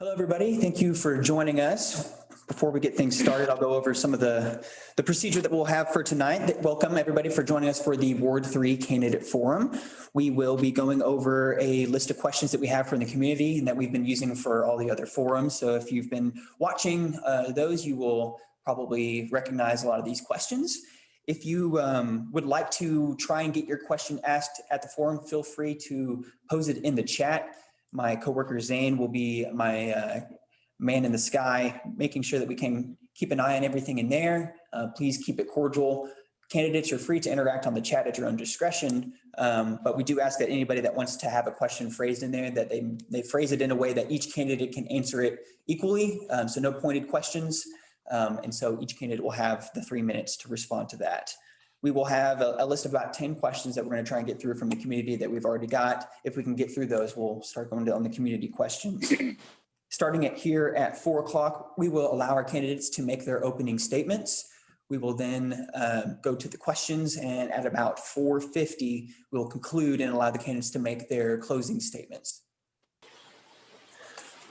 Hello, everybody. Thank you for joining us. Before we get things started, I'll go over some of the procedure that we'll have for tonight. Welcome, everybody, for joining us for the Ward 3 Candidate Forum. We will be going over a list of questions that we have from the community and that we've been using for all the other forums. So if you've been watching those, you will probably recognize a lot of these questions. If you would like to try and get your question asked at the forum, feel free to pose it in the chat. My coworker Zane will be my man in the sky, making sure that we can keep an eye on everything in there. Please keep it cordial. Candidates are free to interact on the chat at your own discretion, but we do ask that anybody that wants to have a question phrased in there, that they phrase it in a way that each candidate can answer it equally, so no pointed questions. And so each candidate will have the 3 minutes to respond to that. We will have a list of about 10 questions that we're going to try and get through from the community that we've already got. If we can get through those, we'll start going on the community questions. Starting here at 4 o'clock, we will allow our candidates to make their opening statements. We will then go to the questions, and at about 4:50, we'll conclude and allow the candidates to make their closing statements.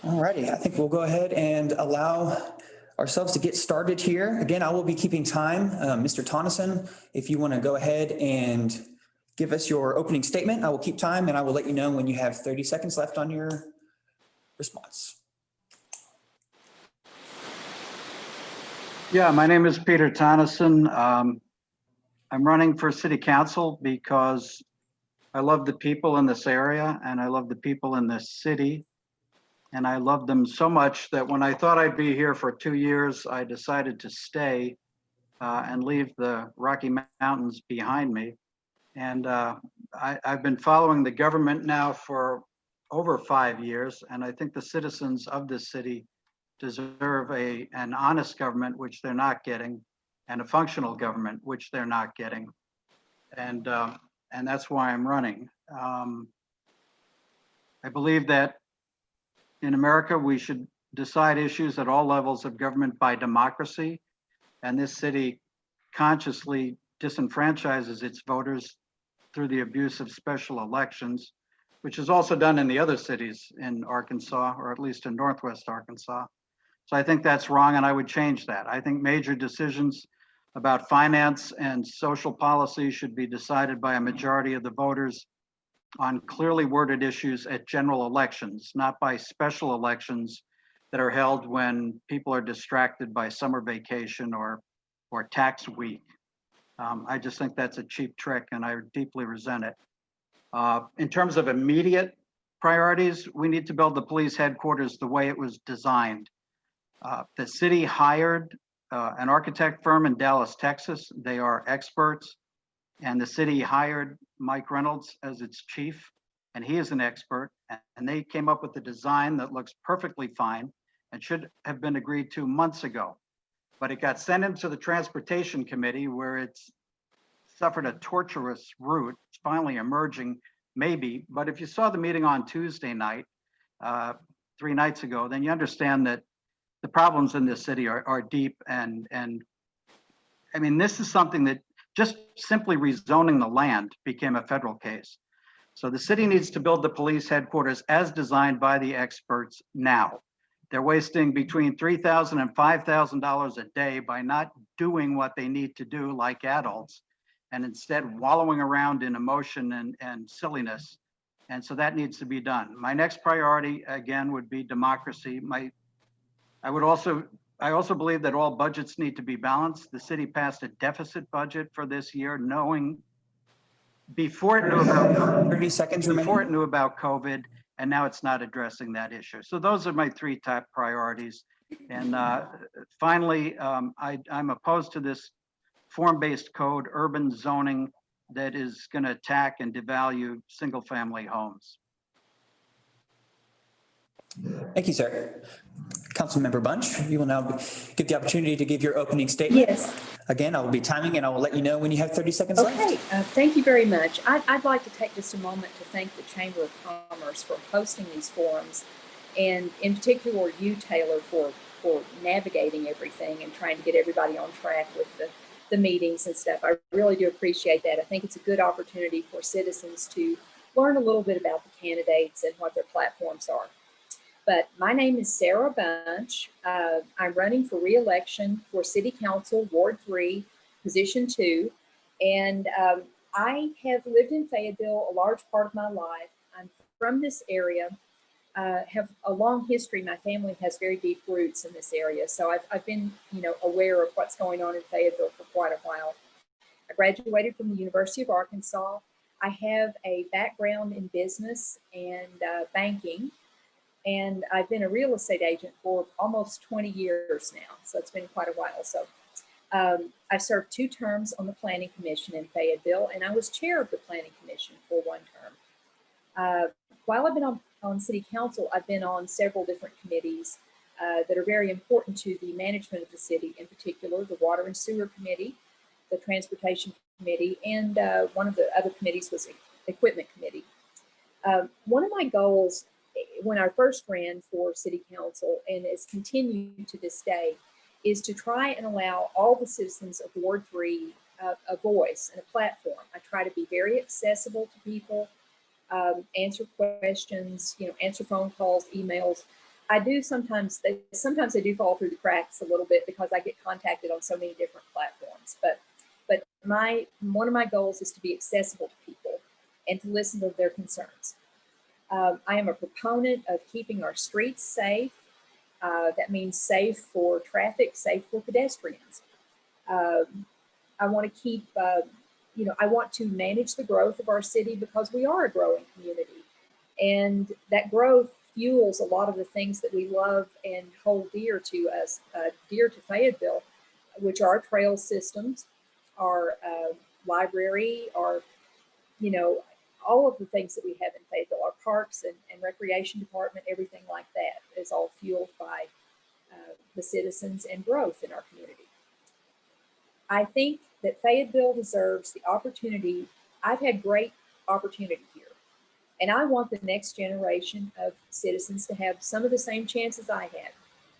All righty, I think we'll go ahead and allow ourselves to get started here. Again, I will be keeping time. Mr. Tonnessen, if you want to go ahead and give us your opening statement, I will keep time and I will let you know when you have 30 seconds left on your response. Yeah, my name is Peter Tonnessen. I'm running for city council because I love the people in this area and I love the people in this city. And I love them so much that when I thought I'd be here for 2 years, I decided to stay and leave the Rocky Mountains behind me. And I've been following the government now for over 5 years, and I think the citizens of this city deserve an honest government, which they're not getting, and a functional government, which they're not getting. And that's why I'm running. I believe that in America, we should decide issues at all levels of government by democracy. And this city consciously disenfranchises its voters through the abuse of special elections, which is also done in the other cities in Arkansas, or at least in Northwest Arkansas. So I think that's wrong, and I would change that. I think major decisions about finance and social policy should be decided by a majority of the voters on clearly worded issues at general elections, not by special elections that are held when people are distracted by summer vacation or tax week. I just think that's a cheap trick and I deeply resent it. In terms of immediate priorities, we need to build the police headquarters the way it was designed. The city hired an architect firm in Dallas, Texas. They are experts. And the city hired Mike Reynolds as its chief, and he is an expert. And they came up with a design that looks perfectly fine and should have been agreed to months ago. But it got sent into the Transportation Committee where it's suffered a torturous route. It's finally emerging, maybe. But if you saw the meeting on Tuesday night, 3 nights ago, then you understand that the problems in this city are deep. And I mean, this is something that just simply rezoning the land became a federal case. So the city needs to build the police headquarters as designed by the experts now. They're wasting between $3,000 and $5,000 a day by not doing what they need to do like adults, and instead wallowing around in emotion and silliness. And so that needs to be done. My next priority, again, would be democracy. I also believe that all budgets need to be balanced. The city passed a deficit budget for this year, knowing before it knew about 30 seconds remaining. Before it knew about COVID, and now it's not addressing that issue. So those are my 3 top priorities. And finally, I'm opposed to this form-based code, urban zoning, that is going to attack and devalue single-family homes. Thank you, sir. Councilmember Bunch, you will now get the opportunity to give your opening statement. Yes. Again, I will be timing and I will let you know when you have 30 seconds left. Okay, thank you very much. I'd like to take just a moment to thank the Chamber of Commerce for hosting these forums, and in particular you, Taylor, for navigating everything and trying to get everybody on track with the meetings and stuff. I really do appreciate that. I think it's a good opportunity for citizens to learn a little bit about the candidates and what their platforms are. But my name is Sarah Bunch. I'm running for re-election for City Council, Ward 3, Position 2. And I have lived in Fayetteville a large part of my life. I'm from this area, have a long history. My family has very deep roots in this area. So I've been, aware of what's going on in Fayetteville for quite a while. I graduated from the University of Arkansas. I have a background in business and banking. And I've been a real estate agent for almost 20 years now. So it's been quite a while. So I served 2 terms on the Planning Commission in Fayetteville, and I was chair of the Planning Commission for 1 term. While I've been on City Council, I've been on several different committees that are very important to the management of the city, in particular, the Water and Sewer Committee, the Transportation Committee, and one of the other committees was Equipment Committee. One of my goals when I first ran for City Council, and is continued to this day, is to try and allow all the citizens of Ward 3 a voice and a platform. I try to be very accessible to people, answer questions, answer phone calls, emails. I do sometimes they do fall through the cracks a little bit because I get contacted on so many different platforms. But one of my goals is to be accessible to people and to listen to their concerns. I am a proponent of keeping our streets safe. That means safe for traffic, safe for pedestrians. I want to keep, I want to manage the growth of our city because we are a growing community. And that growth fuels a lot of the things that we love and hold dear to us, dear to Fayetteville, which are trail systems, our library, our, all of the things that we have in Fayetteville, our parks and recreation department, everything like that is all fueled by the citizens and growth in our community. I think that Fayetteville deserves the opportunity. I've had great opportunity here, and I want the next generation of citizens to have some of the same chances I had.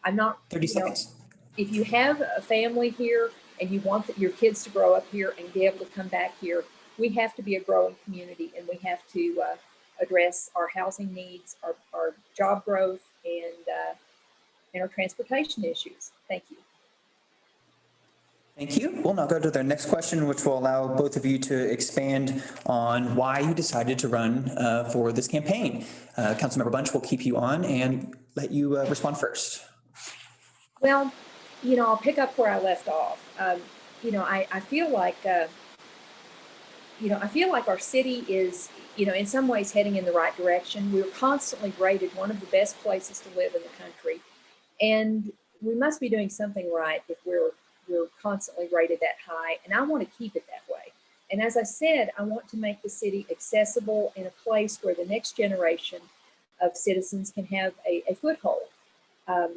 I'm not 30 seconds. If you have a family here and you want your kids to grow up here and be able to come back here, we have to be a growing community, and we have to address our housing needs, our job growth, and our transportation issues. Thank you. Thank you. We'll now go to the next question, which will allow both of you to expand on why you decided to run for this campaign. Councilmember Bunch will keep you on and let you respond first. Well, I'll pick up where I left off. I feel like, I feel like our city is, in some ways heading in the right direction. We're constantly rated one of the best places to live in the country. And we must be doing something right if we're constantly rated that high. And I want to keep it that way. And as I said, I want to make the city accessible in a place where the next generation of citizens can have a foothold.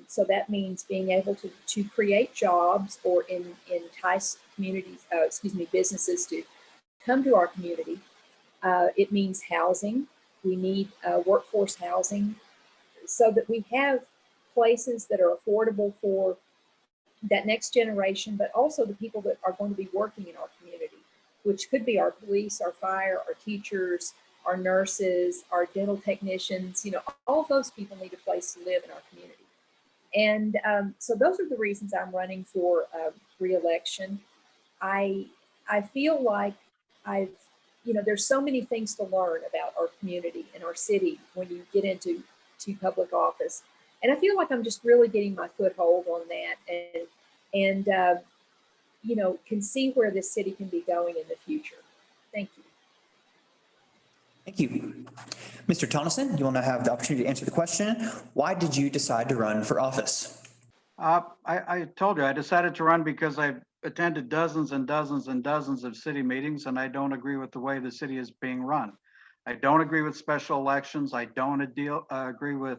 So that means being able to create jobs or entice businesses to come to our community. It means housing. We need workforce housing so that we have places that are affordable for that next generation, but also the people that are going to be working in our community, which could be our police, our fire, our teachers, our nurses, our dental technicians. All of those people need a place to live in our community. And so those are the reasons I'm running for re-election. I feel like there's so many things to learn about our community and our city when you get into public office. And I feel like I'm just really getting my foothold on that and can see where this city can be going in the future. Thank you. Thank you. Mr. Tonnessen, you will now have the opportunity to answer the question. Why did you decide to run for office? I told you, I decided to run because I've attended dozens and dozens and dozens of city meetings, and I don't agree with the way the city is being run. I don't agree with special elections. I don't agree with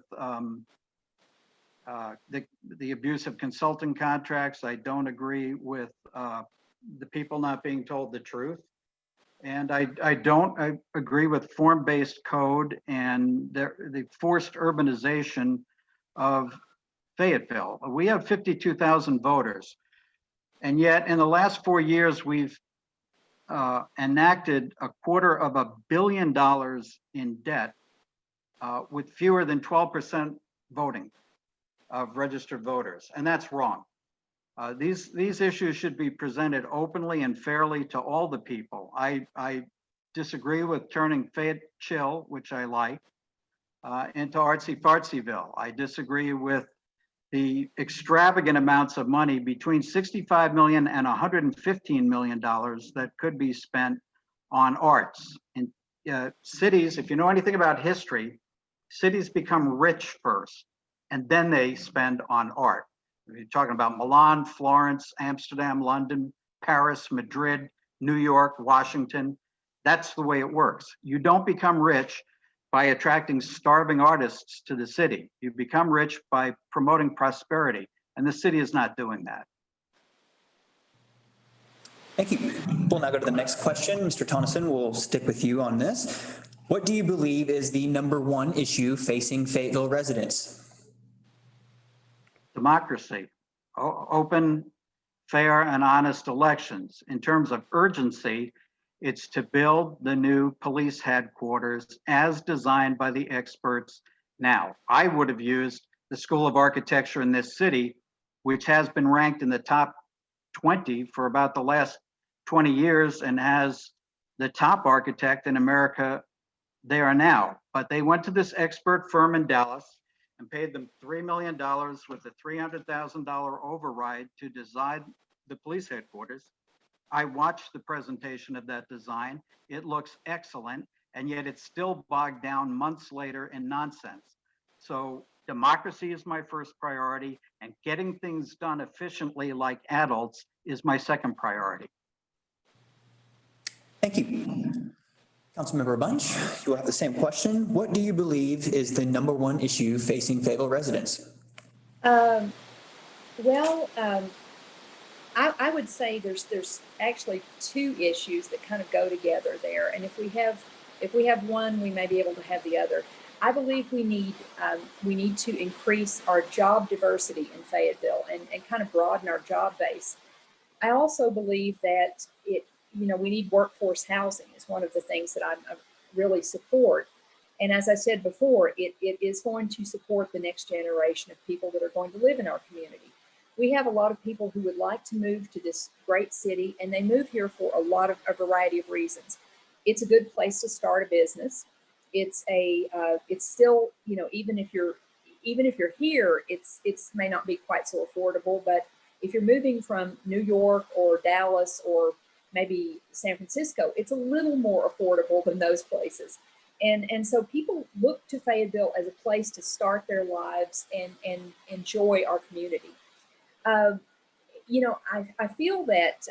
the abuse of consulting contracts. I don't agree with the people not being told the truth. And I don't agree with form-based code and the forced urbanization of Fayetteville. We have 52,000 voters. And yet in the last 4 years, we've enacted $250 million in debt with fewer than 12% voting of registered voters, and that's wrong. These issues should be presented openly and fairly to all the people. I disagree with turning Fayette Chill, which I like, into artsy fartsyville. I disagree with the extravagant amounts of money between $65 million and $115 million that could be spent on arts. In cities, if you know anything about history, cities become rich first, and then they spend on art. You're talking about Milan, Florence, Amsterdam, London, Paris, Madrid, New York, Washington. That's the way it works. You don't become rich by attracting starving artists to the city. You become rich by promoting prosperity, and the city is not doing that. Thank you. We'll now go to the next question. Mr. Tonnessen, we'll stick with you on this. What do you believe is the #1 issue facing Fayetteville residents? Democracy, open, fair, and honest elections. In terms of urgency, it's to build the new police headquarters as designed by the experts now. I would have used the School of Architecture in this city, which has been ranked in the top 20 for about the last 20 years and has the top architect in America there now. But they went to this expert firm in Dallas and paid them $3 million with a $300,000 override to design the police headquarters. I watched the presentation of that design. It looks excellent, and yet it's still bogged down months later in nonsense. So democracy is my first priority, and getting things done efficiently like adults is my second priority. Thank you. Councilmember Bunch, you will have the same question. What do you believe is the #1 issue facing Fayetteville residents? I would say there's actually two issues that kind of go together there, and if we have one, we may be able to have the other. I believe we need to increase our job diversity in Fayetteville and kind of broaden our job base. I also believe that we need workforce housing is one of the things that I really support. And as I said before, it is going to support the next generation of people that are going to live in our community. We have a lot of people who would like to move to this great city, and they move here for a variety of reasons. It's a good place to start a business. It's still, even if you're here, it's may not be quite so affordable, but if you're moving from New York or Dallas or maybe San Francisco, it's a little more affordable than those places. And so people look to Fayetteville as a place to start their lives and enjoy our community. I feel that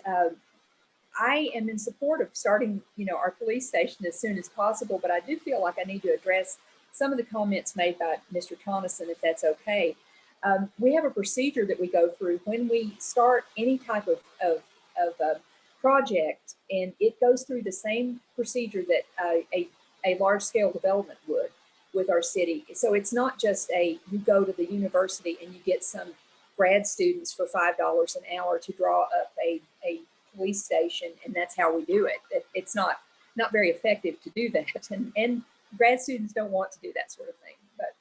I am in support of starting, our police station as soon as possible, but I do feel like I need to address some of the comments made by Mr. Tonnessen, if that's okay. We have a procedure that we go through when we start any type of project, and it goes through the same procedure that a large-scale development would with our city. So it's not just you go to the university and you get some grad students for $5 an hour to draw up a police station, and that's how we do it. It's not very effective to do that, and grad students don't want to do that sort of thing. But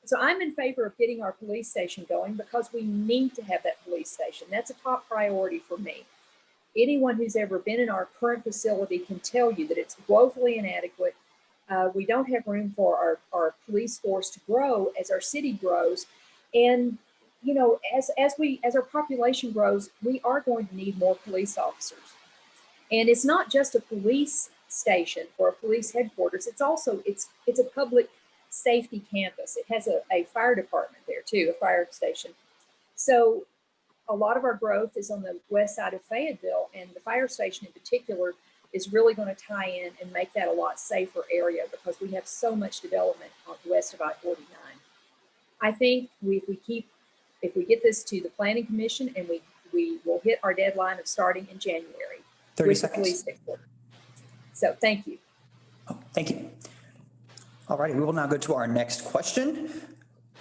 so I'm in favor of getting our police station going because we need to have that police station. That's a top priority for me. Anyone who's ever been in our current facility can tell you that it's woefully inadequate. We don't have room for our police force to grow as our city grows. And, as our population grows, we are going to need more police officers. And it's not just a police station or a police headquarters. It's also, it's a public safety campus. It has a fire department there too, a fire station. So a lot of our growth is on the west side of Fayetteville, and the fire station in particular is really going to tie in and make that a lot safer area because we have so much development on the west of I-49. I think if we get this to the Planning Commission, and we will hit our deadline of starting in January 30 with seconds. the police headquarters. So thank you. Oh, thank you. All righty, we will now go to our next question.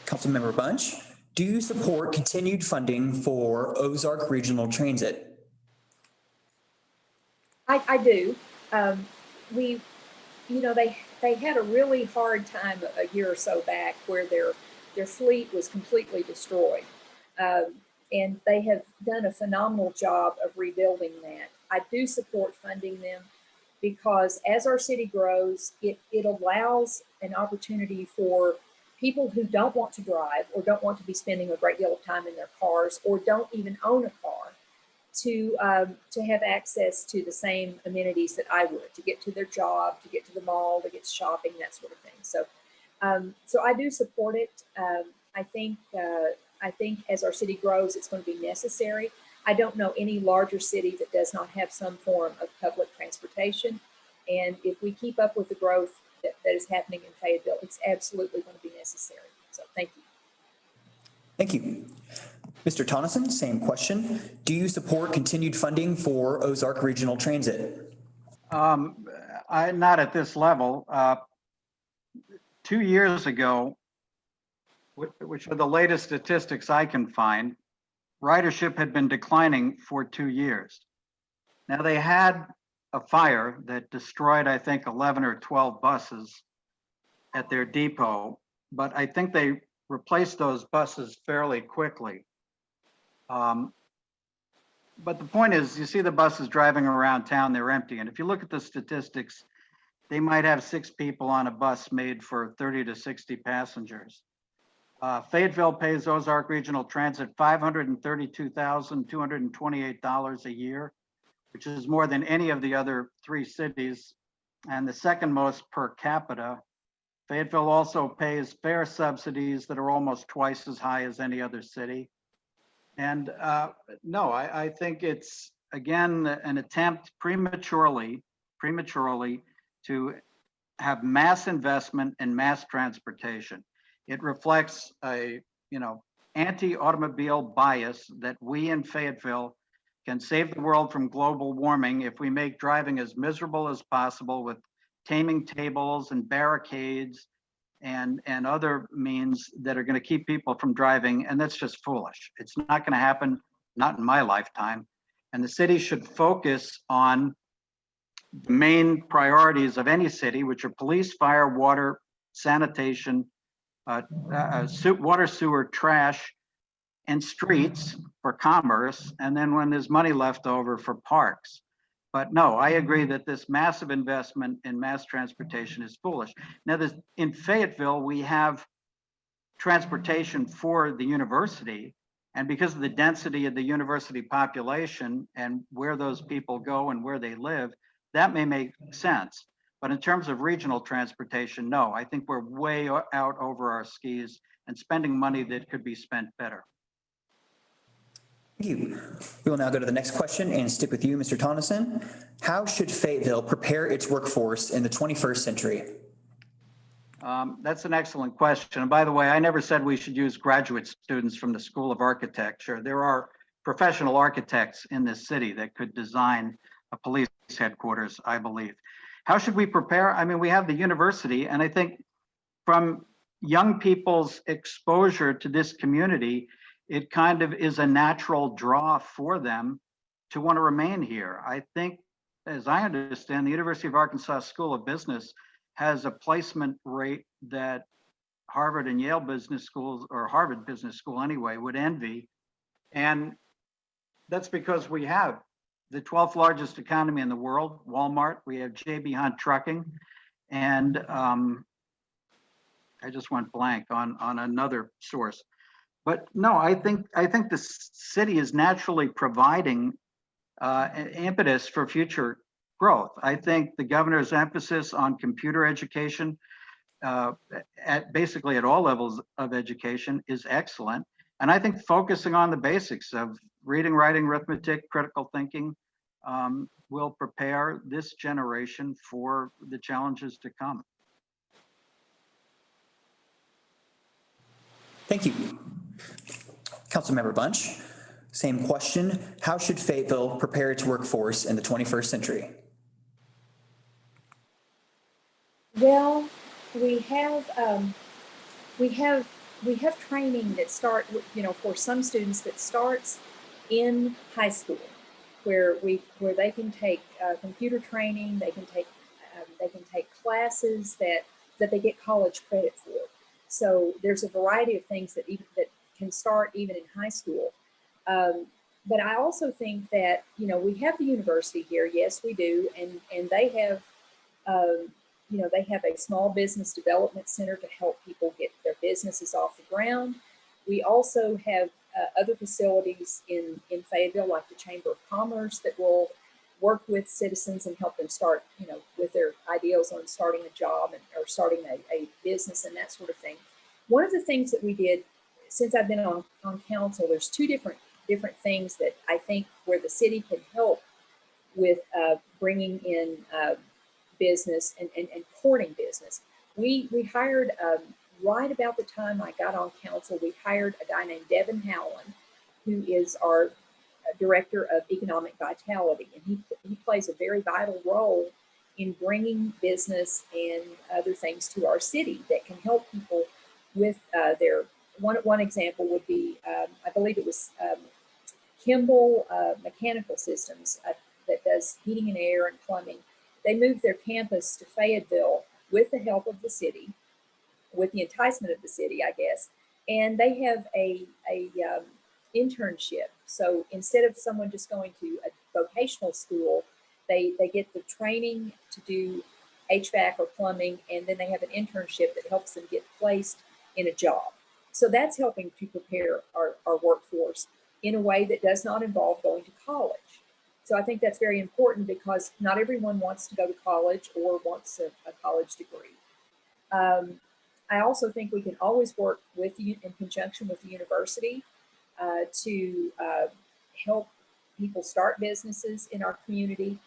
Councilmember Bunch, do you support continued funding for Ozark Regional Transit? I do. They had a really hard time a year or so back where their their fleet was completely destroyed. And they have done a phenomenal job of rebuilding that. I do support funding them because as our city grows, it allows an opportunity for people who don't want to drive or don't want to be spending a great deal of time in their cars or don't even own a car to have access to the same amenities that I would, to get to their job, to get to the mall, to get shopping, that sort of thing. So, so I do support it. I think as our city grows, it's going to be necessary. I don't know any larger city that does not have some form of public transportation. And if we keep up with the growth that is happening in Fayetteville, it's absolutely going to be necessary. So thank you. Thank you. Mr. Tonnessen, same question. Do you support continued funding for Ozark Regional Transit? Not at this level. 2 years ago, which are the latest statistics I can find, ridership had been declining for 2 years. Now they had a fire that destroyed, I think, 11 or 12 buses at their depot, but I think they replaced those buses fairly quickly. But the point is, you see the buses driving around town, they're empty. And if you look at the statistics, they might have 6 people on a bus made for 30 to 60 passengers. Fayetteville pays Ozark Regional Transit $532,228 a year, which is more than any of the other 3 cities and the second most per capita. Fayetteville also pays fare subsidies that are almost twice as high as any other city. And no, I think it's, again, an attempt prematurely to have mass investment in mass transportation. It reflects a, anti-automobile bias that we in Fayetteville can save the world from global warming if we make driving as miserable as possible with taming tables and barricades and other means that are going to keep people from driving. And that's just foolish. It's not going to happen, not in my lifetime. And the city should focus on the main priorities of any city, which are police, fire, water, sanitation, water, sewer, trash, and streets for commerce. And then when there's money left over for parks. But no, I agree that this massive investment in mass transportation is foolish. Now, in Fayetteville, we have transportation for the university. And because of the density of the university population and where those people go and where they live, that may make sense. But in terms of regional transportation, no, I think we're way out over our skis and spending money that could be spent better. Thank you. We will now go to the next question and stick with you, Mr. Tonnessen. How should Fayetteville prepare its workforce in the 21st century? That's an excellent question. And by the way, I never said we should use graduate students from the School of Architecture. There are professional architects in this city that could design a police headquarters, I believe. How should we prepare? I mean, we have the university, and I think from young people's exposure to this community, it kind of is a natural draw for them to want to remain here. I think, as I understand, the University of Arkansas School of Business has a placement rate that Harvard and Yale business schools, or Harvard Business School anyway, would envy. And that's because we have the 12th largest economy in the world, Walmart. We have J.B. Hunt Trucking. And I just went blank on another source. But no, I think the city is naturally providing an impetus for future growth. I think the governor's emphasis on computer education basically at all levels of education is excellent. And I think focusing on the basics of reading, writing, arithmetic, critical thinking will prepare this generation for the challenges to come. Thank you. Councilmember Bunch, same question. How should Fayetteville prepare its workforce in the 21st century? Well, we have training that for some students that starts in high school, where they can take computer training, they can take classes that they get college credit for. So there's a variety of things that can start even in high school. But I also think that, we have the university here. Yes, we do. And they have, they have a small business development center to help people get their businesses off the ground. We also have other facilities in Fayetteville, like the Chamber of Commerce, that will work with citizens and help them start, with their ideals on starting a job or starting a business and that sort of thing. One of the things that we did since I've been on council, there's two different things that I think where the city can help with bringing in business and courting business. We hired, right about the time I got on council, we hired a guy named Devin Howland, who is our director of economic vitality. And he plays a very vital role in bringing business and other things to our city that can help people with their, one example would be, I believe it was Kimball Mechanical Systems that does heating and air and plumbing. They moved their campus to Fayetteville with the help of the city, with the enticement of the city, I guess. And they have a internship. So instead of someone just going to a vocational school, they get the training to do HVAC or plumbing, and then they have an internship that helps them get placed in a job. So that's helping to prepare our workforce in a way that does not involve going to college. So I think that's very important because not everyone wants to go to college or wants a college degree. I also think we can always work with you in conjunction with the university to help people start businesses in our community.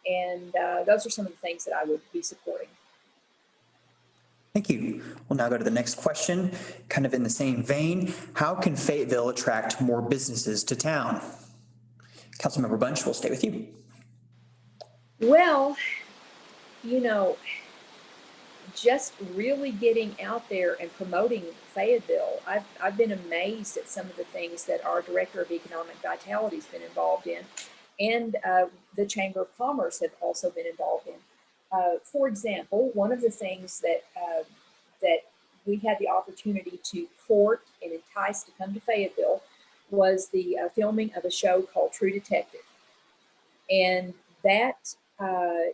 And those are some of the things that I would be supporting. Thank you. We'll now go to the next question, kind of in the same vein. How can Fayetteville attract more businesses to town? Councilmember Bunch, we'll stay with you. Well, just really getting out there and promoting Fayetteville. I've been amazed at some of the things that our Director of Economic Vitality has been involved in, and the Chamber of Commerce have also been involved in. For example, one of the things that we had the opportunity to court and entice to come to Fayetteville was the filming of a show called True Detective. And that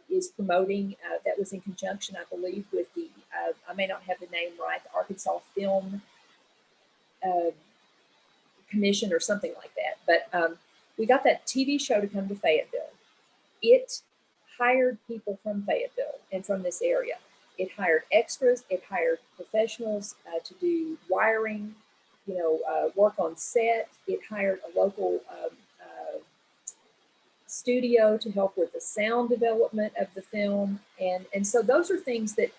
is promoting, that was in conjunction, I believe, with the, I may not have the name right, the Arkansas Film Commission or something like that. But we got that TV show to come to Fayetteville. It hired people from Fayetteville and from this area. It hired extras, it hired professionals to do wiring, work on set. It hired a local studio to help with the sound development of the film. And so those are things that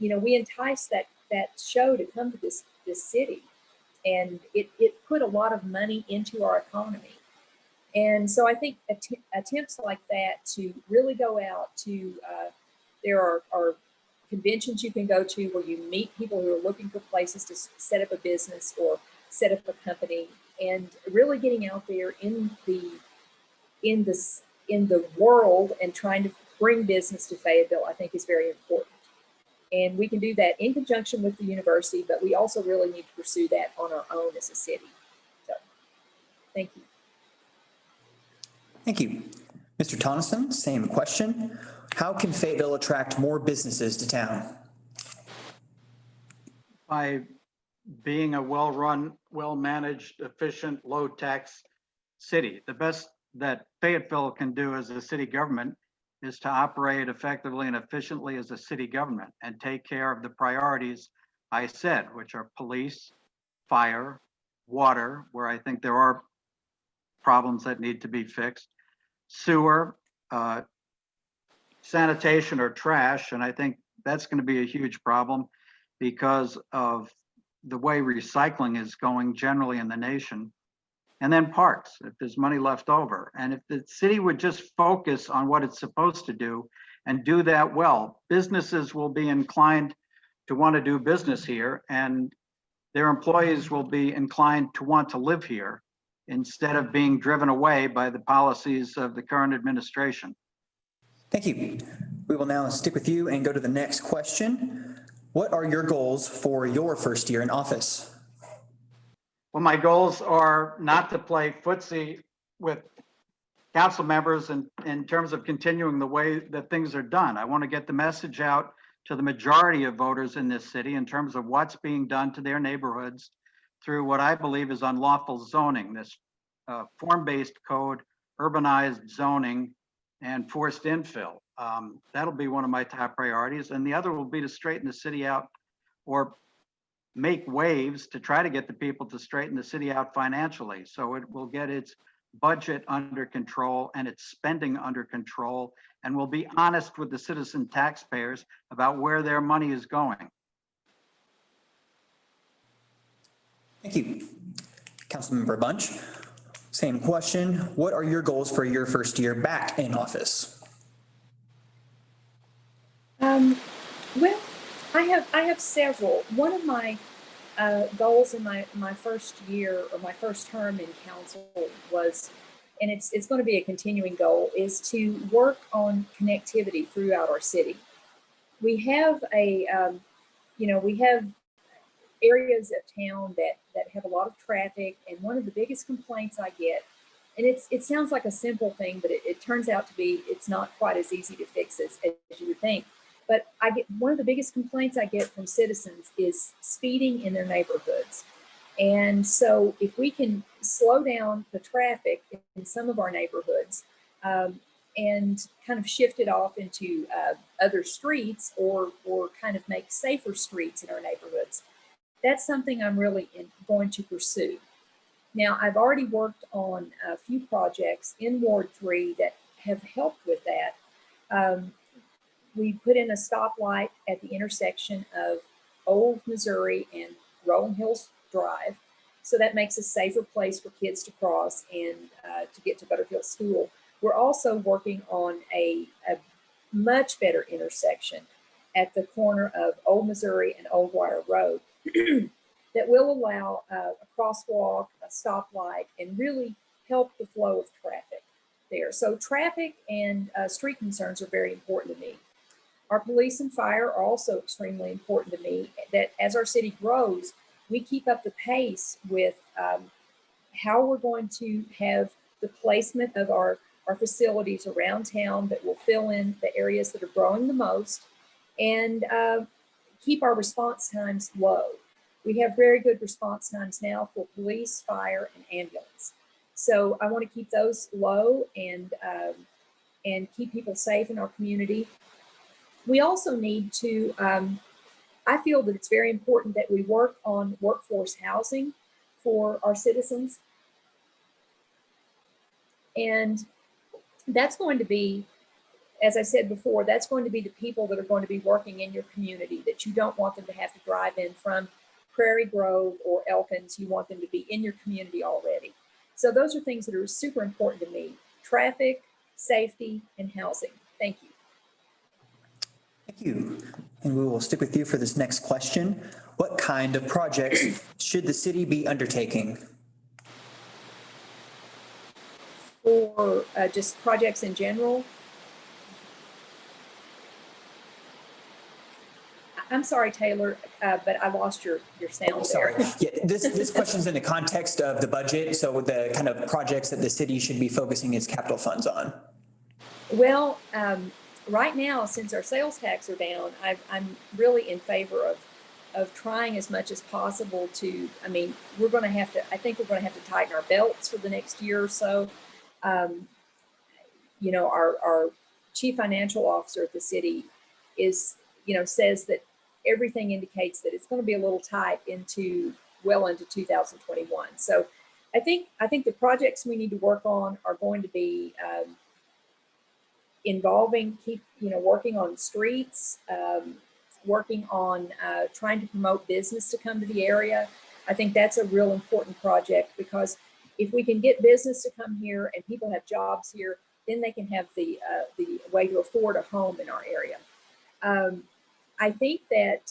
we enticed that show to come to this city. And it put a lot of money into our economy. And so I think attempts like that to really go out to, there are conventions you can go to where you meet people who are looking for places to set up a business or set up a company, and really getting out there in the world and trying to bring business to Fayetteville, I think is very important. And we can do that in conjunction with the university, but we also really need to pursue that on our own as a city. So, thank you. Thank you. Mr. Tonnessen, same question. How can Fayetteville attract more businesses to town? By being a well-run, well-managed, efficient, low-tax city. The best that Fayetteville can do as a city government is to operate effectively and efficiently as a city government and take care of the priorities I said, which are police, fire, water, where I think there are problems that need to be fixed, sewer, sanitation or trash. And I think that's going to be a huge problem because of the way recycling is going generally in the nation. And then parks, if there's money left over. And if the city would just focus on what it's supposed to do and do that well, businesses will be inclined to want to do business here, and their employees will be inclined to want to live here instead of being driven away by the policies of the current administration. Thank you. We will now stick with you and go to the next question. What are your goals for your first year in office? Well, my goals are not to play footsie with council members in terms of continuing the way that things are done. I want to get the message out to the majority of voters in this city in terms of what's being done to their neighborhoods through what I believe is unlawful zoning, this form-based code, urbanized zoning, and forced infill. That'll be one of my top priorities. And the other will be to straighten the city out or make waves to try to get the people to straighten the city out financially. So it will get its budget under control and its spending under control, and will be honest with the citizen taxpayers about where their money is going. Thank you. Councilmember Bunch, same question. What are your goals for your first year back in office? Well, I have several. One of my goals in my first year or my first term in council was, and it's going to be a continuing goal, is to work on connectivity throughout our city. We have we have areas of town that have a lot of traffic, and one of the biggest complaints I get, and it sounds like a simple thing, but it turns out to be, it's not quite as easy to fix as you would think. But one of the biggest complaints I get from citizens is speeding in their neighborhoods. And so if we can slow down the traffic in some of our neighborhoods and kind of shift it off into other streets, or kind of make safer streets in our neighborhoods, that's something I'm really going to pursue. Now, I've already worked on a few projects in Ward 3 that have helped with that. We put in a stoplight at the intersection of Old Missouri and Rolling Hills Drive. So that makes a safer place for kids to cross and to get to Butterfield School. We're also working on a much better intersection at the corner of Old Missouri and Old Wire Road that will allow a crosswalk, a stoplight, and really help the flow of traffic there. So traffic and street concerns are very important to me. Our police and fire are also extremely important to me, that as our city grows, we keep up the pace with how we're going to have the placement of our facilities around town that will fill in the areas that are growing the most, and keep our response times low. We have very good response times now for police, fire, and ambulance. So I want to keep those low and keep people safe in our community. We also need to, I feel that it's very important that we work on workforce housing for our citizens. And that's going to be, as I said before, that's going to be the people that are going to be working in your community, that you don't want them to have to drive in from Prairie Grove or Elkins. You want them to be in your community already. So those are things that are super important to me: traffic, safety, and housing. Thank you. Thank you. And we will stick with you for this next question. What kind of projects should the city be undertaking? For just projects in general. I'm sorry, Taylor, but I lost your sound. Sorry. There. Yeah, this question's in the context of the budget. So the kind of projects that the city should be focusing its capital funds on. Well, right now, since our sales tax are down, I'm really in favor of trying as much as possible to, I mean, we're going to have to, I think we're going to have to tighten our belts for the next year or so. You know, our chief financial officer at the city is, you know, says that everything indicates that it's going to be a little tight well into 2021. So I think the projects we need to work on are going to be involving working on streets, working on trying to promote business to come to the area. I think that's a real important project, because if we can get business to come here and people have jobs here, then they can have the way to afford a home in our area. I think that,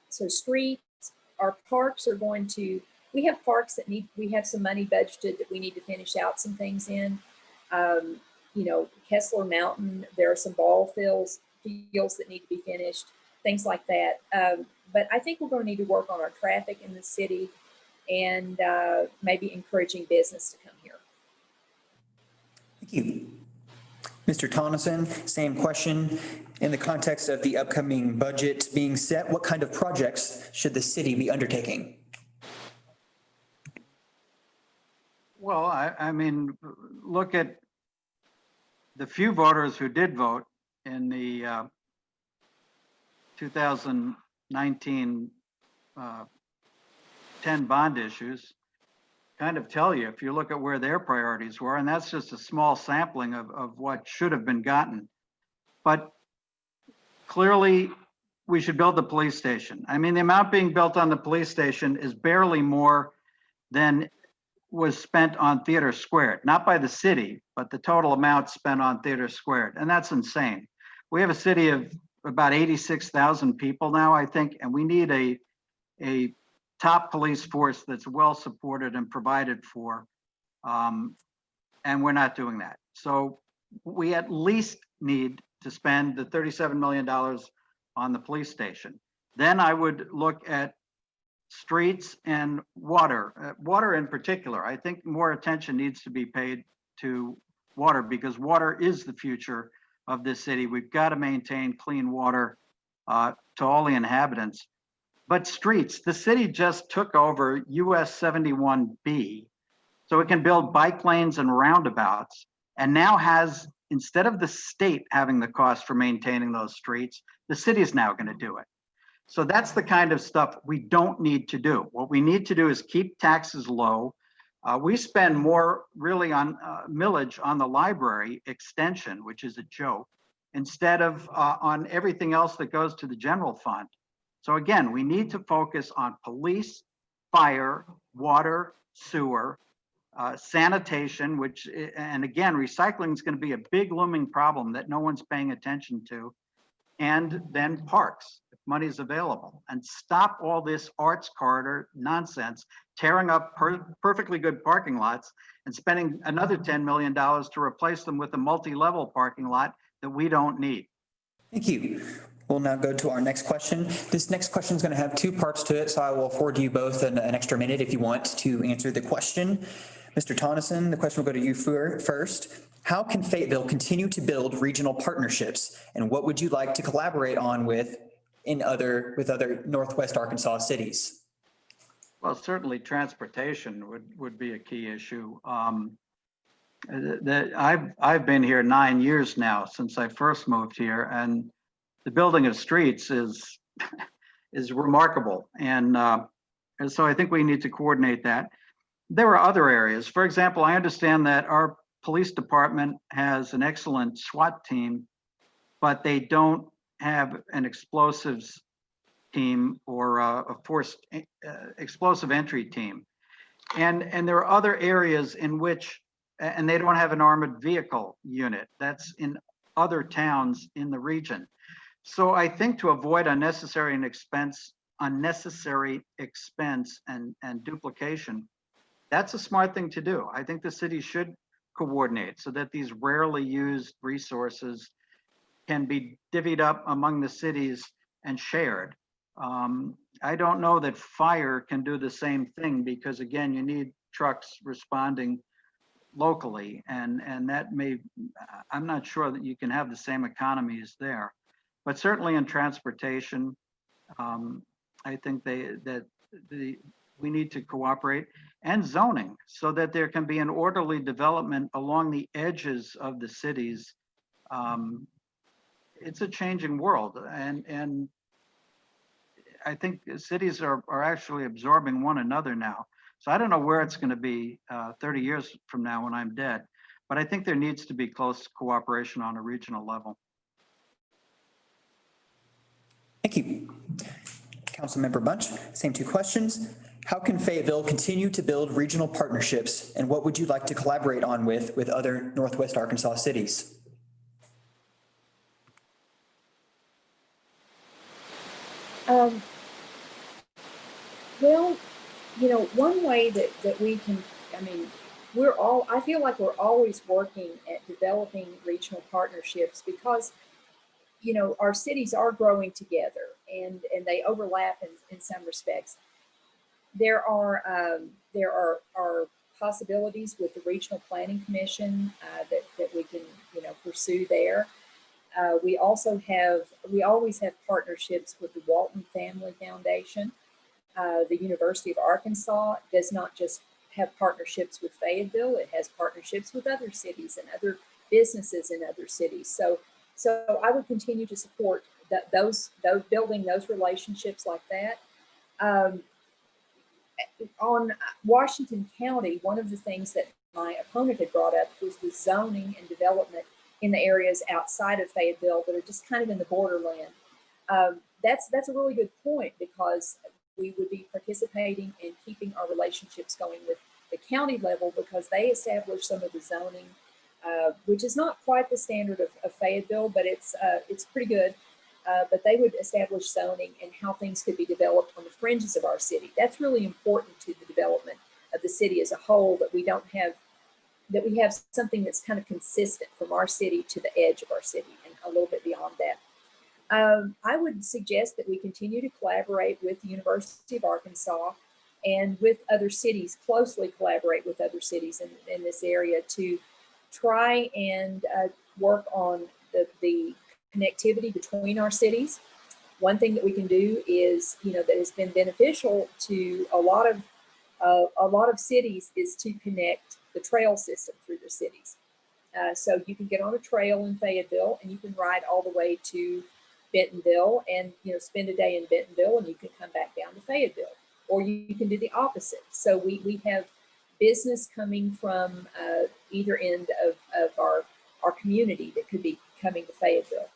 so streets, our parks are going to, we have parks that we have some money budgeted that we need to finish out some things in. You know, Kessler Mountain, there are some ball fields that need to be finished. things like that. But I think we're going to need to work on our traffic in the city and maybe encouraging business to come here. Thank you. Mr. Tonnessen, same question. In the context of the upcoming budget being set, what kind of projects should the city be undertaking? Well, I mean, look at the few voters who did vote in the 2019 10 bond issues kind of tell you, if you look at where their priorities were, and that's just a small sampling of what should have been gotten. But clearly, we should build the police station. I mean, the amount being built on the police station is barely more than was spent on Theater Squared, not by the city, but the total amount spent on Theater Squared, and that's insane. We have a city of about 86,000 people now, I think, and we need a top police force that's well supported and provided for, and we're not doing that. So we at least need to spend the $37 million on the police station. Then I would look at streets and water. Water in particular, I think more attention needs to be paid to water because water is the future of this city. We've got to maintain clean water to all the inhabitants. But streets, the city just took over US 71B, so it can build bike lanes and roundabouts, and now has, instead of the state having the cost for maintaining those streets, the city is now going to do it. So that's the kind of stuff we don't need to do. What we need to do is keep taxes low. We spend more really on millage on the library extension, which is a joke, instead of on everything else that goes to the general fund. So again, we need to focus on police, fire, water, sewer, sanitation, which, and again, recycling is going to be a big looming problem that no one's paying attention to, and then parks, if money's available, and stop all this arts corridor nonsense, tearing up perfectly good parking lots and spending another $10 million to replace them with a multi-level parking lot that we don't need. Thank you. We'll now go to our next question. This next question is going to have two parts to it, so I will afford you both an extra minute if you want to answer the question. Mr. Tonnessen, the question will go to you first. How can Fayetteville continue to build regional partnerships, and what would you like to collaborate on with other Northwest Arkansas cities? Well, certainly transportation would be a key issue. I've been here 9 years now since I first moved here, and the building of streets is remarkable, and so I think we need to coordinate that. There are other areas. For example, I understand that our police department has an excellent SWAT team, but they don't have an explosives team or a forced explosive entry team, and there are other areas in which, and they don't have an armored vehicle unit. That's in other towns in the region. So I think to avoid unnecessary expense and duplication, that's a smart thing to do. I think the city should coordinate so that these rarely used resources can be divvied up among the cities and shared. I don't know that fire can do the same thing because, again, you need trucks responding locally, and that may, I'm not sure that you can have the same economies there. But certainly in transportation, I think we need to cooperate, and zoning, so that there can be an orderly development along the edges of the cities. It's a changing world, and I think cities are actually absorbing one another now. So I don't know where it's going to be 30 years from now when I'm dead, but I think there needs to be close cooperation on a regional level. Thank you. Councilmember Bunch, same two questions. How can Fayetteville continue to build regional partnerships, and what would you like to collaborate on with other Northwest Arkansas cities? Well, one way that we can, I feel like we're always working at developing regional partnerships because you know, our cities are growing together, and they overlap in some respects. There are possibilities with the Regional Planning Commission that we can, you know, pursue there. We always have partnerships with the Walton Family Foundation. The University of Arkansas does not just have partnerships with Fayetteville, it has partnerships with other cities and other businesses in other cities. So I would continue to support those building those relationships like that. On Washington County, one of the things that my opponent had brought up was the zoning and development in the areas outside of Fayetteville that are just kind of in the borderland. That's a really good point, because we would be participating in keeping our relationships going with the county level, because they establish some of the zoning, which is not quite the standard of Fayetteville, but it's pretty good. But they would establish zoning and how things could be developed on the fringes of our city. That's really important to the development of the city as a whole, that we have something that's kind of consistent from our city to the edge of our city and a little bit beyond that. I would suggest that we continue to collaborate with the University of Arkansas and with other cities, closely collaborate with other cities in this area to try and work on the connectivity between our cities. One thing that we can do is, you know, that has been beneficial to a lot of cities is to connect the trail system through the cities. So you can get on a trail in Fayetteville and you can ride all the way to Bentonville and, you know, spend a day in Bentonville, and you can come back down to Fayetteville, or you can do the opposite. So we have business coming from either end of our community that could be coming to Fayetteville.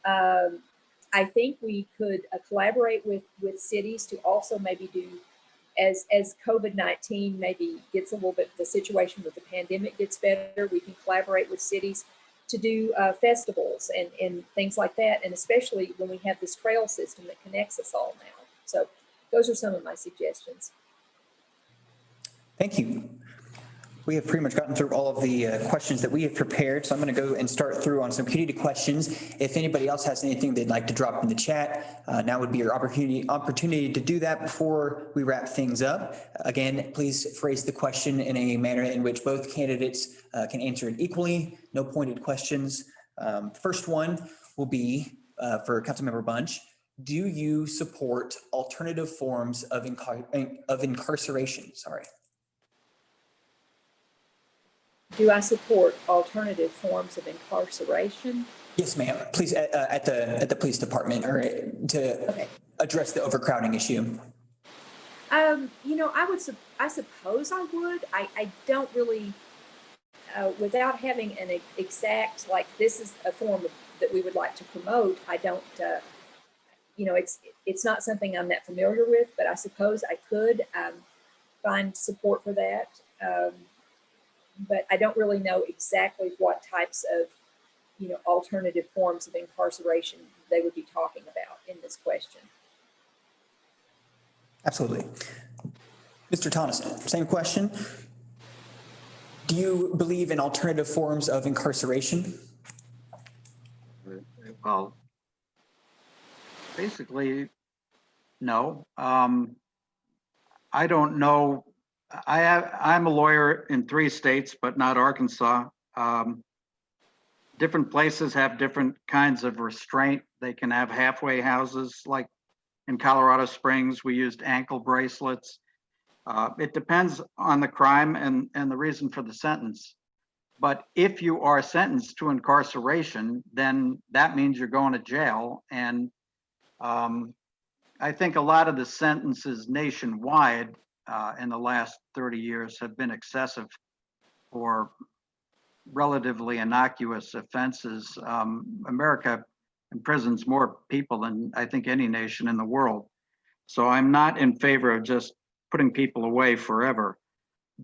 I think we could collaborate with cities to also maybe do, as COVID-19 maybe gets a little bit, the situation with the pandemic gets better, we can collaborate with cities to do festivals and things like that, and especially when we have this trail system that connects us all now. So those are some of my suggestions. Thank you. We have pretty much gotten through all of the questions that we have prepared, so I'm going to go and start through on some community questions. If anybody else has anything they'd like to drop in the chat, now would be your opportunity to do that before we wrap things up. Again, please phrase the question in a manner in which both candidates can answer it equally. No pointed questions. First one will be for Councilmember Bunch. Do you support alternative forms of incarceration? Sorry. Do I support alternative forms of incarceration? Yes, ma'am. Please, at the police department, or to address the overcrowding issue. You know, I suppose I would. I don't really, without having an exact, like, this is a form that we would like to promote. I don't, you know, it's not something I'm that familiar with, but I suppose I could find support for that. But I don't really know exactly what types of, you know, alternative forms of incarceration they would be talking about in this question. Absolutely. Mr. Tonnessen, same question. Do you believe in alternative forms of incarceration? Well, basically, no. I don't know. I'm a lawyer in 3 states, but not Arkansas. Different places have different kinds of restraint. They can have halfway houses, like in Colorado Springs, we used ankle bracelets. It depends on the crime and the reason for the sentence. But if you are sentenced to incarceration, then that means you're going to jail. And I think a lot of the sentences nationwide in the last 30 years have been excessive for relatively innocuous offenses. America imprisons more people than I think any nation in the world. So I'm not in favor of just putting people away forever.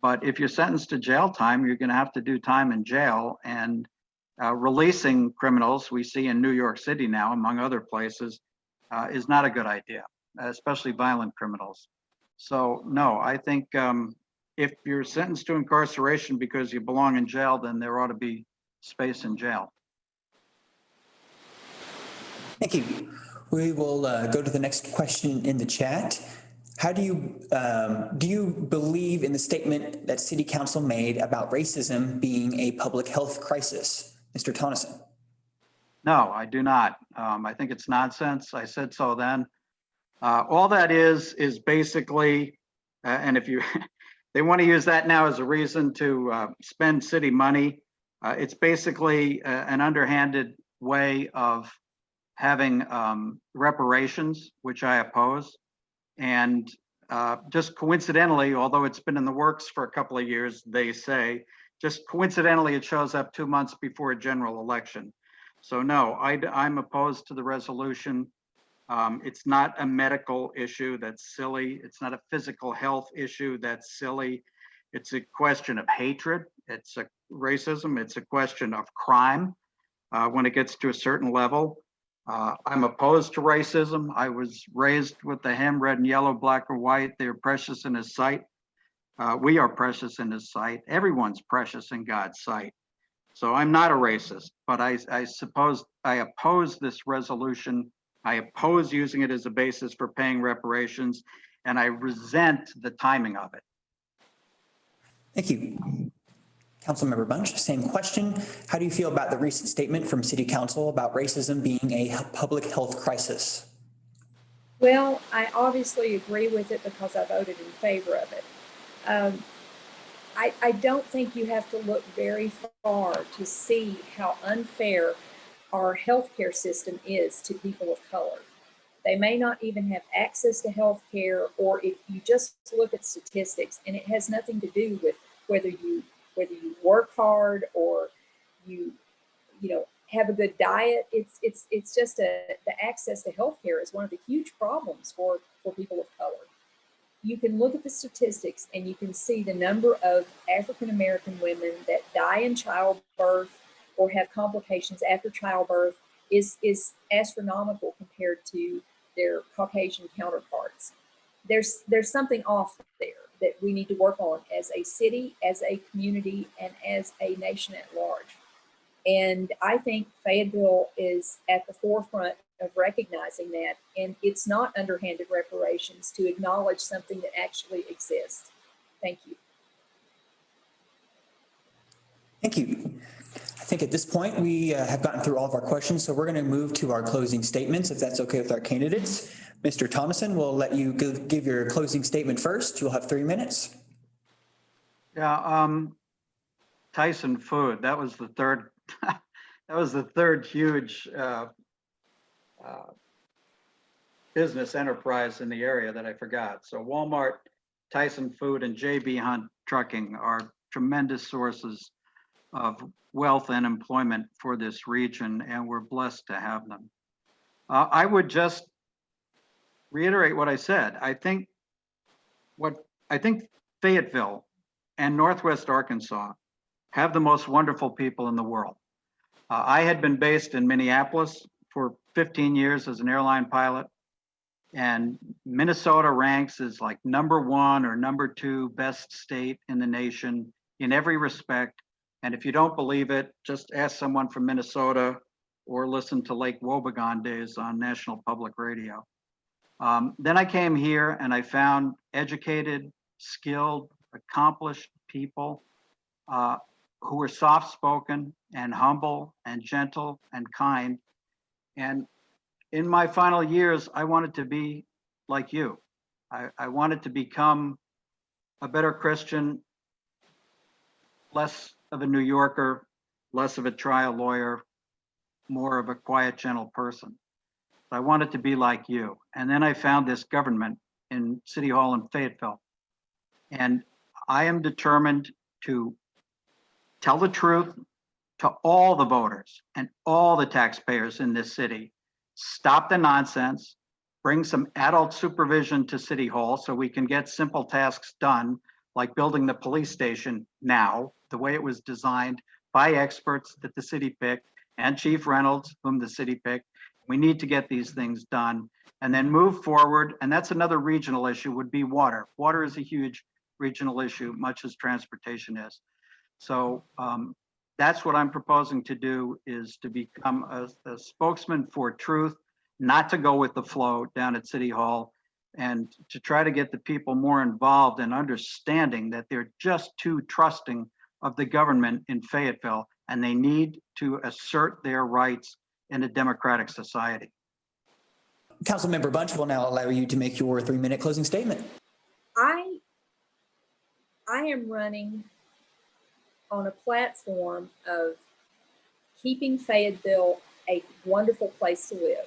But if you're sentenced to jail time, you're going to have to do time in jail. And releasing criminals, we see in New York City now, among other places, is not a good idea, especially violent criminals. So no, I think if you're sentenced to incarceration because you belong in jail, then there ought to be space in jail. Thank you. We will go to the next question in the chat. How do you believe in the statement that City Council made about racism being a public health crisis? Mr. Tonnessen. No, I do not. I think it's nonsense. I said so then. All that is basically, and if you, they want to use that now as a reason to spend city money, it's basically an underhanded way of having reparations, which I oppose. And just coincidentally, although it's been in the works for a couple of years, they say, just coincidentally, it shows up 2 months before a general election. So no, I'm opposed to the resolution. It's not a medical issue, that's silly. It's not a physical health issue, that's silly. It's a question of hatred. It's a racism. It's a question of crime when it gets to a certain level. I'm opposed to racism. I was raised with the hymn, red and yellow, black or white. They are precious in his sight. We are precious in his sight. Everyone's precious in God's sight. So I'm not a racist, but I suppose I oppose this resolution. I oppose using it as a basis for paying reparations, and I resent the timing of it. Thank you. Councilmember Bunch, same question. How do you feel about the recent statement from City Council about racism being a public health crisis? Well, I obviously agree with it because I voted in favor of it. I don't think you have to look very far to see how unfair our healthcare system is to people of color. They may not even have access to healthcare, or if you just look at statistics, and it has nothing to do with whether you work hard or you have a good diet. It's just the access to healthcare is one of the huge problems for people of color. You can look at the statistics and you can see the number of African American women that die in childbirth or have complications after childbirth is astronomical compared to their Caucasian counterparts. There's something off there that we need to work on as a city, as a community, and as a nation at large. And I think Fayetteville is at the forefront of recognizing that. And it's not underhanded reparations to acknowledge something that actually exists. Thank you. Thank you. I think at this point we have gotten through all of our questions, so we're going to move to our closing statements, if that's okay with our candidates. Mr. Tonnessen, we'll let you give your closing statement first. You'll have 3 minutes. Yeah, Tyson Food, that was the third, that was the third huge business enterprise in the area that I forgot. So Walmart, Tyson Food, and JB Hunt Trucking are tremendous sources of wealth and employment for this region, and we're blessed to have them. I would just reiterate what I said. I think Fayetteville and Northwest Arkansas have the most wonderful people in the world. I had been based in Minneapolis for 15 years as an airline pilot, and Minnesota ranks as like #1 or #2 best state in the nation in every respect. And if you don't believe it, just ask someone from Minnesota or listen to Lake Wobegon days on National Public Radio. Then I came here and I found educated, skilled, accomplished people who were soft-spoken and humble and gentle and kind. And in my final years, I wanted to be like you. I wanted to become a better Christian, less of a New Yorker, less of a trial lawyer, more of a quiet, gentle person. I wanted to be like you. And then I found this government in City Hall in Fayetteville. And I am determined to tell the truth to all the voters and all the taxpayers in this city. Stop the nonsense, bring some adult supervision to City Hall so we can get simple tasks done, like building the police station now, the way it was designed by experts that the city picked, and Chief Reynolds, whom the city picked. We need to get these things done and then move forward. And that's another regional issue, would be water. Water is a huge regional issue, much as transportation is. So that's what I'm proposing to do, is to become a spokesman for truth, not to go with the flow down at City Hall, and to try to get the people more involved and understanding that they're just too trusting of the government in Fayetteville, and they need to assert their rights in a democratic society. Councilmember Bunch will now allow you to make your 3-minute closing statement. I am running on a platform of keeping Fayetteville a wonderful place to live.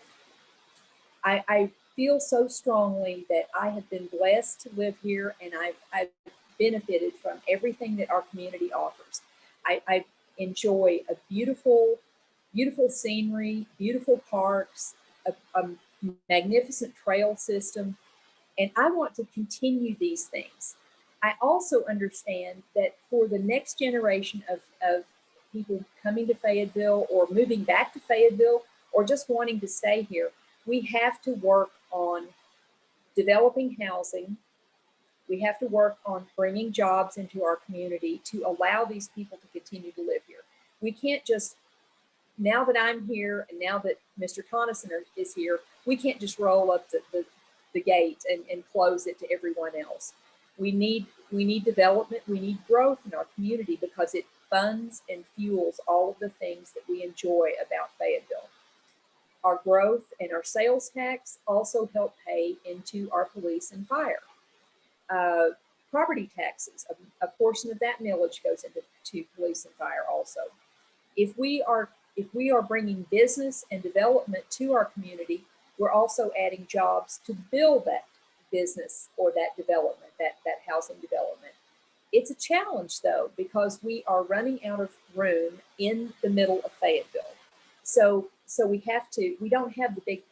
I feel so strongly that I have been blessed to live here, and I've benefited from everything that our community offers. I enjoy a beautiful scenery, beautiful parks, a magnificent trail system, and I want to continue these things. I also understand that for the next generation of people coming to Fayetteville or moving back to Fayetteville or just wanting to stay here, we have to work on developing housing. We have to work on bringing jobs into our community to allow these people to continue to live here. We can't just, now that I'm here and now that Mr. Tonnessen is here, we can't just roll up the gate and close it to everyone else. We need development, we need growth in our community because it funds and fuels all of the things that we enjoy about Fayetteville. Our growth and our sales tax also help pay into our police and fire. Property taxes, a portion of that millage goes into police and fire also. If we are bringing business and development to our community, we're also adding jobs to build that business or that development, that housing development. It's a challenge though, because we are running out of room in the middle of Fayetteville. So we don't have the big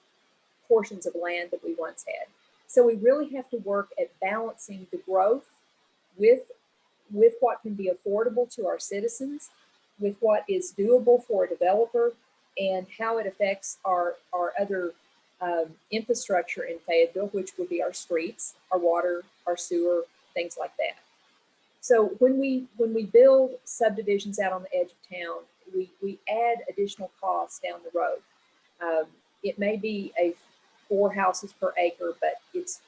portions of land that we once had. So we really have to work at balancing the growth with what can be affordable to our citizens, with what is doable for a developer, and how it affects our other infrastructure in Fayetteville, which would be our streets, our water, our sewer, things like that. So when we build subdivisions out on the edge of town, we add additional costs down the road. It may be 4 houses per acre, but it's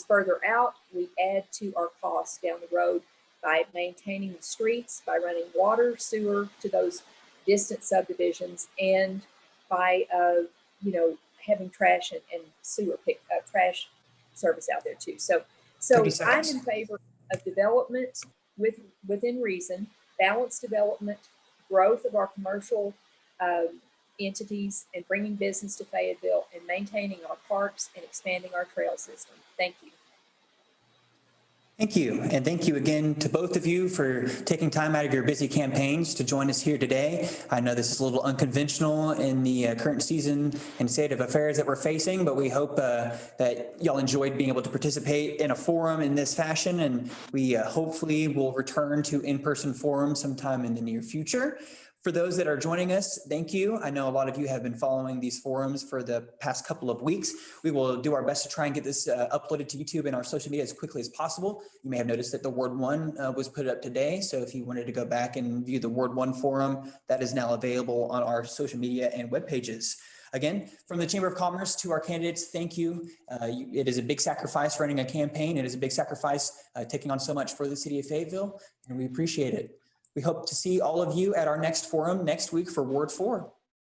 further out. We add to our costs down the road by maintaining the streets, by running water, sewer to those distant subdivisions, and by having trash and sewer trash service out there too. So I'm in favor of development within reason, balanced development, growth of our commercial entities, and bringing business to Fayetteville, and maintaining our parks and expanding our trail system. Thank you. Thank you. And thank you again to both of you for taking time out of your busy campaigns to join us here today. I know this is a little unconventional in the current season and state of affairs that we're facing, but we hope that y'all enjoyed being able to participate in a forum in this fashion, and we hopefully will return to in-person forums sometime in the near future. For those that are joining us, thank you. I know a lot of you have been following these forums for the past couple of weeks. We will do our best to try and get this uploaded to YouTube and our social media as quickly as possible. You may have noticed that the Ward 1 was put up today. So if you wanted to go back and view the Ward 1 forum, that is now available on our social media and web pages. Again, from the Chamber of Commerce to our candidates, thank you. It is a big sacrifice running a campaign. It is a big sacrifice taking on so much for the city of Fayetteville, and we appreciate it. We hope to see all of you at our next forum next week for Ward 4.